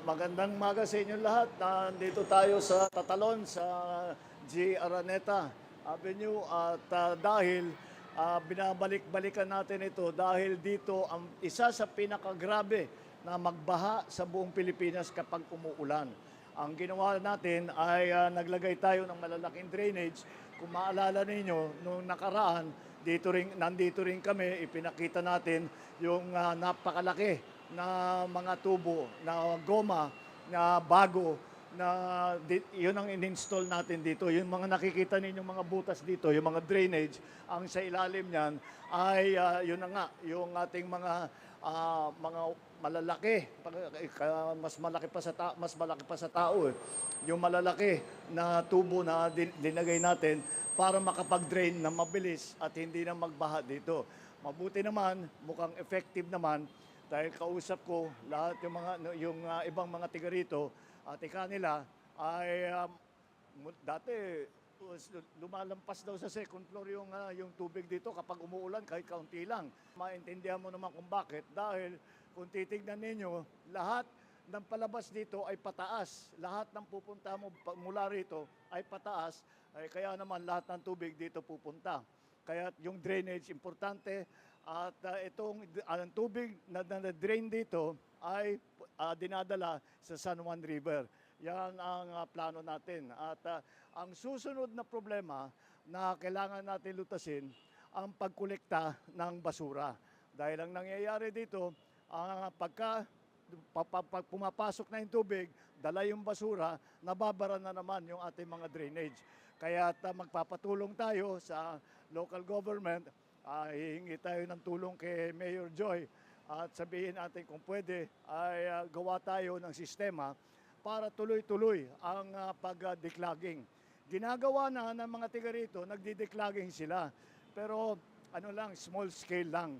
Magandang umaga sa inyo lahat. Nandito tayo sa Tatalon sa G. Araneta Avenue at dahil binabalik-balikan natin ito dahil dito ang isa sa pinakagrabe na magbaha sa buong Pilipinas kapag umuulan. Ang ginawa natin ay naglagay tayo ng malalaking drainage. Kung maalala ninyo, nung nakaraan, nandito rin kami, ipinakita natin yung napakalaki na mga tubo, na goma, na bago, yun ang in-install natin dito. Yung mga nakikita ninyong mga butas dito, yung mga drainage, ang sa ilalim niyan ay yun na nga, yung ating mga malalaki, mas malaki pa sa tao eh. Yung malalaki na tubo na dinagay natin para makapag-drain na mabilis at hindi na magbaha dito. Mabuti naman, mukhang effective naman dahil kausap ko lahat yung ibang mga tiga rito at nila ay dati lumalampas daw sa second floor yung tubig dito kapag umuulan kahit kaunti lang. Maintindihan mo naman kung bakit dahil kung titignan ninyo, lahat ng palabas dito ay pataas. Lahat ng pupunta mo mula rito ay pataas. Kaya naman lahat ng tubig dito pupunta. Kaya yung drainage importante at ang tubig na drain dito ay dinadala sa San Juan River. Yan ang plano natin. At ang susunod na problema na kailangan natin lutasin ang pagkolekta ng basura. Dahil ang nangyayari dito, pag pumapasok na yung tubig, dala yung basura, nababara na naman yung ating mga drainage. Kaya magpapatulong tayo sa local government, hihingi tayo ng tulong kay Mayor Joy at sabihin natin kung pwede ay gawa tayo ng sistema para tuloy-tuloy ang pag-declogging. Ginagawa na ng mga tiga rito, nagdi-declogging sila. Pero small scale lang.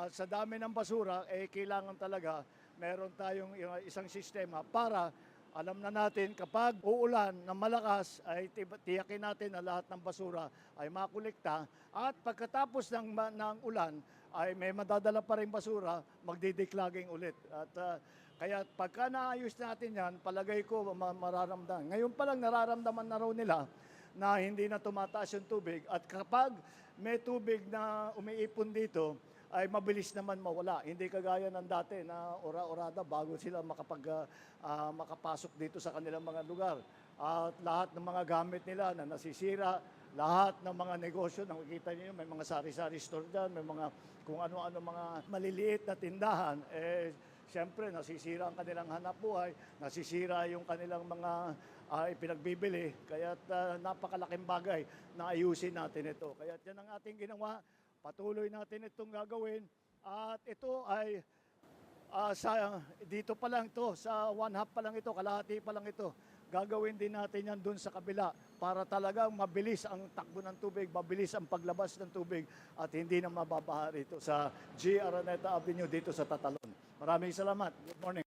Sa dami ng basura, kailangan talaga meron tayong isang sistema para alam na natin kapag uulan ng malakas ay tiyakin natin na lahat ng basura ay makolekta at pagkatapos ng ulan ay may madadala pa rin basura, magdi-declogging ulit. At kaya pagka naayos natin yan, palagay ko mararamdaman. Ngayon pa lang nararamdaman na raw nila na hindi na tumataas yung tubig at kapag may tubig na umiipon dito, ay mabilis naman mawala. Hindi kagaya ng dati na ora-orada bago sila makapasok dito sa kanilang mga lugar. At lahat ng mga gamit nila na nasisira, lahat ng mga negosyo, nakikita niyo may mga sari-sari store dyan, may mga kung ano-ano mga maliliit na tindahan, siyempre nasisira ang kanilang hanapbuhay, nasisira yung kanilang mga ipinagbibili. Kaya napakalaking bagay na ayusin natin ito. Kaya yan ang ating ginawa. Patuloy natin itong gagawin at ito ay dito pa lang ito, sa one half pa lang ito, kalahati pa lang ito. Gagawin din natin yan dun sa kabila para talagang mabilis ang takbo ng tubig, mabilis ang paglabas ng tubig at hindi na mababaha rito sa G. Araneta Avenue dito sa Tatalon. Maraming salamat. Good morning.